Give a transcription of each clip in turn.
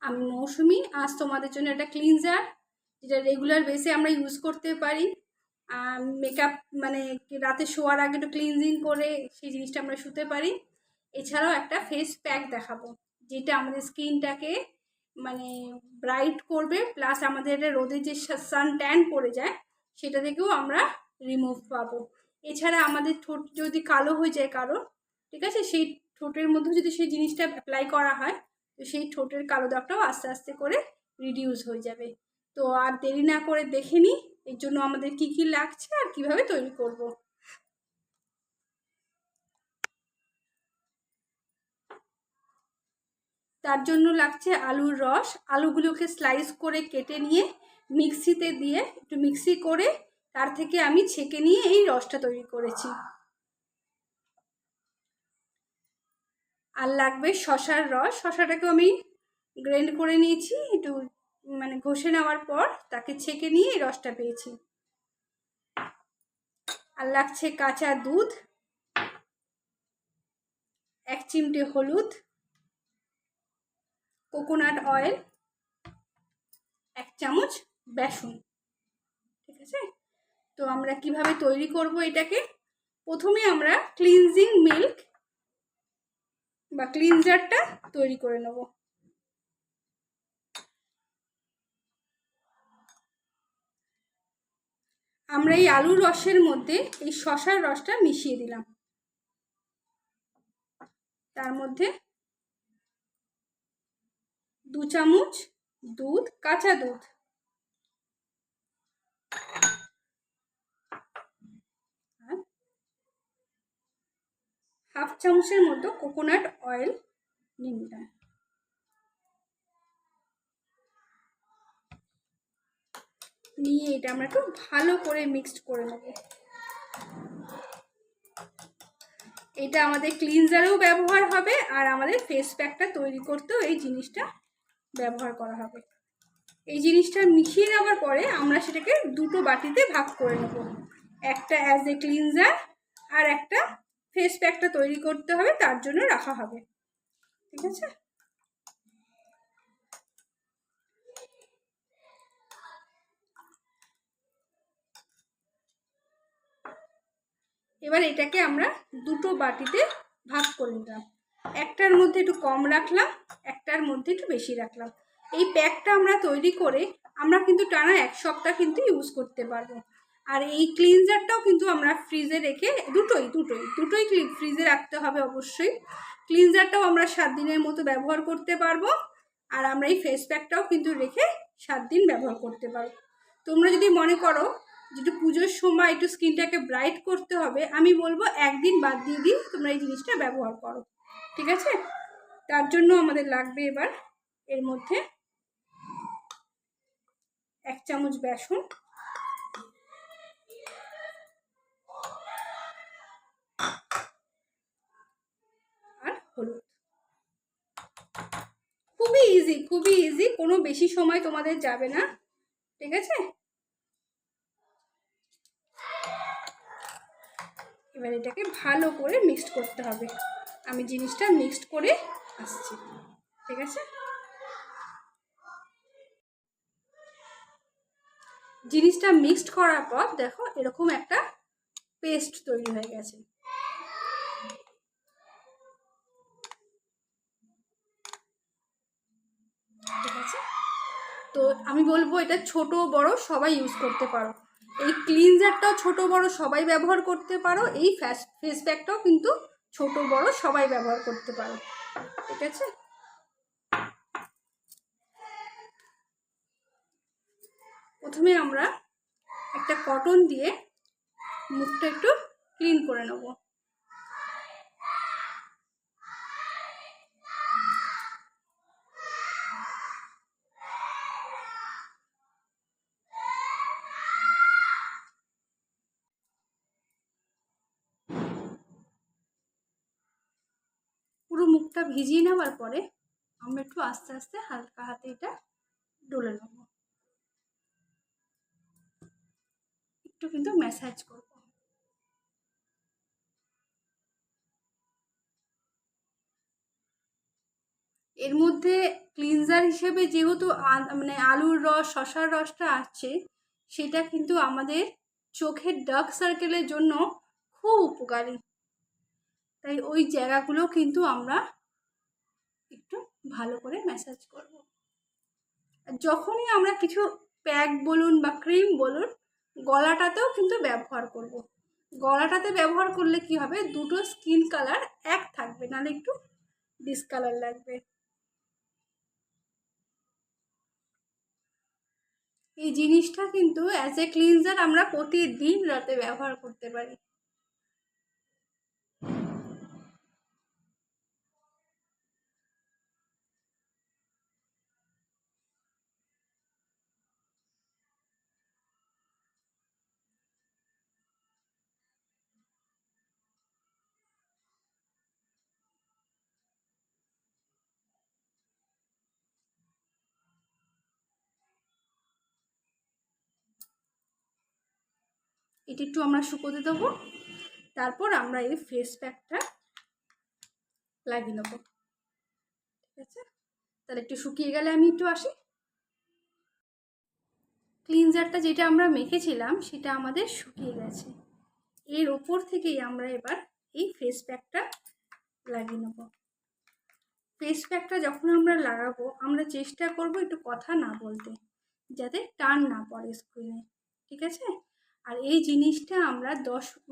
আমি মৌসুমি। আজ তোমাদের জন্য একটা ক্লিনজার যেটা রেগুলার বেসে আমরা ইউজ করতে পারি। মেকআপ মানে রাতে শোয়ার আগে একটু ক্লিনজিং করে সেই জিনিসটা আমরা শুতে পারি। এছাড়াও একটা ফেস প্যাক দেখাবো যেটা আমাদের স্কিনটাকে মানে ব্রাইট করবে, প্লাস আমাদের রোদে যে সান ট্যান পড়ে যায় সেটা থেকেও আমরা রিমুভ পাবো। এছাড়া আমাদের ঠোঁট যদি কালো হয়ে যায় কারো, ঠিক আছে, সেই ঠোঁটের মধ্যে যদি সেই জিনিসটা অ্যাপ্লাই করা হয় তো সেই ঠোঁটের কালো দাগটাও আস্তে আস্তে করে রিডিউস হয়ে যাবে। তো আর দেরি না করে দেখে নিই এর জন্য আমাদের কি কি লাগছে আর কিভাবে তৈরি করব। তার জন্য লাগছে আলুর রস। আলুগুলোকে স্লাইস করে কেটে নিয়ে মিক্সিতে দিয়ে একটু মিক্সি করে তার থেকে আমি ছেঁকে নিয়ে এই রসটা তৈরি করেছি। আর লাগবে শশার রস। শশাটাকেও আমি গ্রাইন্ড করে নিয়েছি, একটু মানে ঘষে নেওয়ার পর তাকে ছেঁকে নিয়ে এই রসটা পেয়েছি। আর লাগছে কাঁচা দুধ, 1 চিমটে হলুদ, কোকোনাট অয়েল, 1 চামচ বেসন। ঠিক আছে, তো আমরা কিভাবে তৈরি করব এটাকে? প্রথমে আমরা ক্লিনজিং মিল্ক বা ক্লিনজারটা তৈরি করে নেব। আমরা এই আলুর রসের মধ্যে এই শশার রসটা মিশিয়ে দিলাম। তার মধ্যে 2 চামচ দুধ, কাঁচা দুধ, আর 1/2 চামচের মতো কোকোনাট অয়েল নিয়ে নিলাম। নিয়ে এটা আমরা একটু ভালো করে মিক্সড করে নেব। এটা আমাদের ক্লিনজারেও ব্যবহার হবে আর আমাদের ফেস প্যাকটা তৈরি করতেও এই জিনিসটা ব্যবহার করা হবে। এই জিনিসটা মিশিয়ে নেওয়ার পরে আমরা সেটাকে দুটো বাটিতে ভাগ করে নেব। একটা অ্যাজ এ ক্লিনজার আর একটা ফেস প্যাকটা তৈরি করতে হবে, তার জন্য রাখা হবে। ঠিক আছে, এবার এটাকে আমরা দুটো বাটিতে ভাগ করে নিলাম। একটার মধ্যে একটু কম রাখলাম, একটার মধ্যে একটু বেশি রাখলাম। এই প্যাকটা আমরা তৈরি করে আমরা কিন্তু টানা 1 সপ্তাহ কিন্তু ইউজ করতে পারবো। আর এই ক্লিনজারটাও কিন্তু আমরা ফ্রিজে রেখে দুটোই ফ্রিজে রাখতে হবে অবশ্যই। ক্লিনজারটাও আমরা 7 দিনের মতো ব্যবহার করতে পারবো, আর আমরা এই ফেস প্যাকটাও কিন্তু রেখে 7 দিন ব্যবহার করতে পারবো। তোমরা যদি মনে করো যেটা পুজোর সময় একটু স্কিনটাকে ব্রাইট করতে হবে, আমি বলবো 1 দিন বাদ দিয়ে দিন তোমরা এই জিনিসটা ব্যবহার করো। ঠিক আছে, তার জন্য আমাদের লাগবে এবার এর মধ্যে 1 চামচ বেসন, আর হলুদ। খুবই ইজি, কোনো বেশি সময় তোমাদের যাবে না। ঠিক আছে, এবার এটাকে ভালো করে মিক্সড করতে হবে। আমি জিনিসটা মিক্সড করে আসছি। ঠিক আছে, জিনিসটা মিক্সড করার পর দেখো এরকম একটা পেস্ট তৈরি হয়ে গেছে। ঠিক আছে, তো আমি বলবো এটা ছোট বড় সবাই ইউজ করতে পারো। এই ক্লিনজারটাও ছোট বড় সবাই ব্যবহার করতে পারো, এই ফেস প্যাকটাও কিন্তু ছোট বড় সবাই ব্যবহার করতে পারো। ঠিক আছে, প্রথমে আমরা একটা কটন দিয়ে মুখটা একটু ক্লিন করে নেব। পুরো মুখটা ভিজিয়ে নেওয়ার পরে আমরা একটু আস্তে আস্তে হালকা হাতে এটা ডলে নেব, একটু কিন্তু ম্যাসাজ করব। এর মধ্যে ক্লিনজার হিসেবে যেহেতু মানে আলুর রস, শশার রসটা আছে, সেটা কিন্তু আমাদের চোখের ডার্ক সার্কেলের জন্য খুব উপকারী। তাই ওই জায়গাগুলো কিন্তু আমরা একটু ভালো করে ম্যাসাজ করব। আর যখনই আমরা কিছু প্যাক বলুন বা ক্রিম বলুন, গলাটাতেও কিন্তু ব্যবহার করব। গলাটাতে ব্যবহার করলে কি হবে, দুটো স্কিন কালার এক থাকবে, নাহলে একটু ডিসকালার লাগবে। এই জিনিসটা কিন্তু অ্যাজ এ ক্লিনজার আমরা প্রতিদিন রাতে ব্যবহার করতে পারি। এটা একটু আমরা শুকোতে দেবো, তারপর আমরা এই ফেস প্যাকটা লাগিয়ে নেবো। ঠিক আছে, তাহলে একটু শুকিয়ে গেলে আমি একটু আসি। ক্লিনজারটা যেটা আমরা মেখেছিলাম সেটা আমাদের শুকিয়ে গেছে। এর ওপর থেকেই আমরা এবার এই ফেস প্যাকটা লাগিয়ে নেব। ফেস প্যাকটা যখন আমরা লাগাবো, আমরা চেষ্টা করব একটু কথা না বলতে, যাতে টান না পড়ে স্ক্রিনে। ঠিক আছে, আর এই জিনিসটা আমরা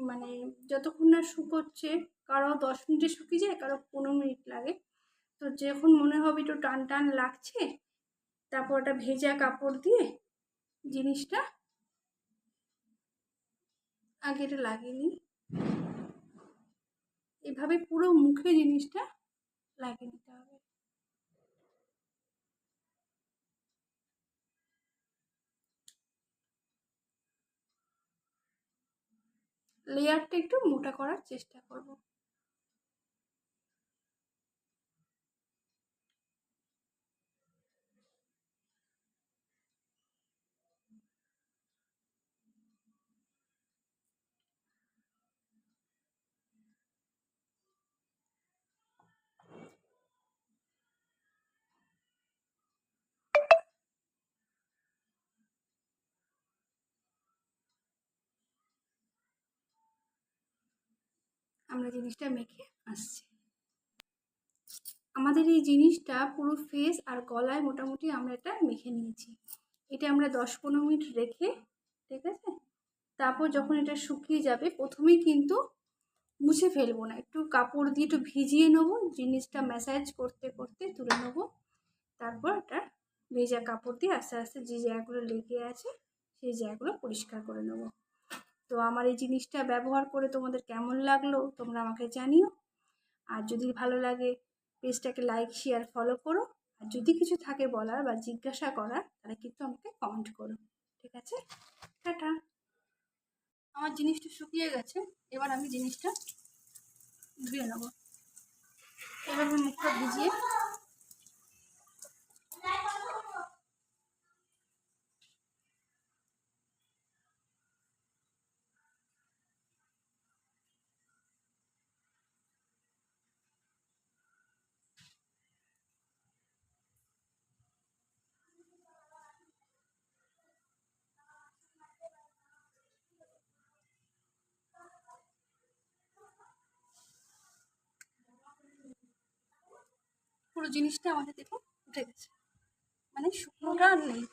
মানে যতক্ষণ না শুকোচ্ছে, কারো 10 মিনিটে শুকিয়ে যায়, কারো 15 মিনিট লাগে। তো যখন মনে হবে একটু টান টান লাগছে, তারপর ওটা ভেজা কাপড় দিয়ে জিনিসটা আগে এটা লাগিয়ে নিই। এভাবে পুরো মুখে জিনিসটা লাগিয়ে নিতে হবে। লেয়ারটা একটু মোটা করার চেষ্টা করব। আমরা জিনিসটা মেখে আসছি। আমাদের এই জিনিসটা পুরো ফেস আর গলায় মোটামুটি আমরা এটা মেখে নিয়েছি। এটা আমরা 10-15 মিনিট রেখে, ঠিক আছে, তারপর যখন এটা শুকিয়ে যাবে, প্রথমেই কিন্তু মুছে ফেলবো না, একটু কাপড় দিয়ে একটু ভিজিয়ে নেবো, জিনিসটা ম্যাসাজ করতে করতে তুলে নেবো। তারপর এটা ভেজা কাপড় দিয়ে আস্তে আস্তে যে জায়গাগুলো লেগে আছে সেই জায়গাগুলো পরিষ্কার করে নেবো। তো আমার এই জিনিসটা ব্যবহার করে তোমাদের কেমন লাগলো তোমরা আমাকে জানিও। আর যদি ভালো লাগে পেজটাকে লাইক, শেয়ার, ফলো করো। আর যদি কিছু থাকে বলার বা জিজ্ঞাসা করার, তাহলে কিন্তু আমাকে কমেন্ট করো। ঠিক আছে, টাটা। আমার জিনিসটা শুকিয়ে গেছে, এবার আমি জিনিসটা ধুয়ে নেবো। এবার আমি মুখটা ভিজিয়ে পুরো জিনিসটা আমাদের দেখো উঠে গেছে, মানে শুকনোটা আর নেই।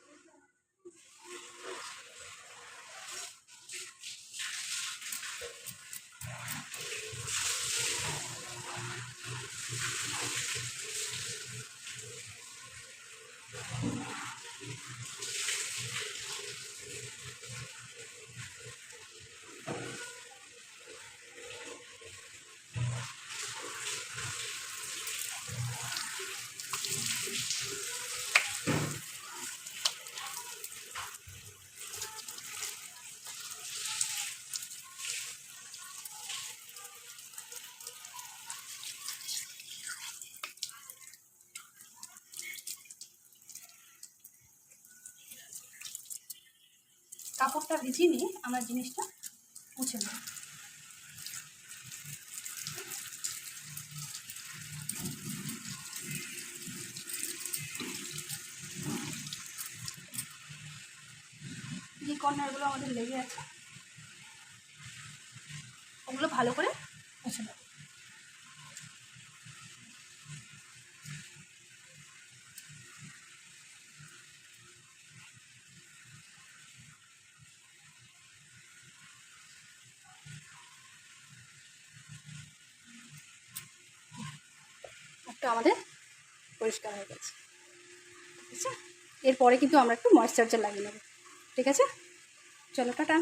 কাপড়টা ভিজিয়ে নিয়ে আমরা জিনিসটা মুছে নেব। কর্নারগুলো আমাদের লেগে আছে, ওগুলো ভালো করে মুছে নেব। একটা আমাদের পরিষ্কার হয়ে গেছে, ঠিক আছে। এরপরে কিন্তু আমরা একটু ময়েশ্চারাইজার লাগিয়ে নেব, ঠিক আছে। চলো টাটা।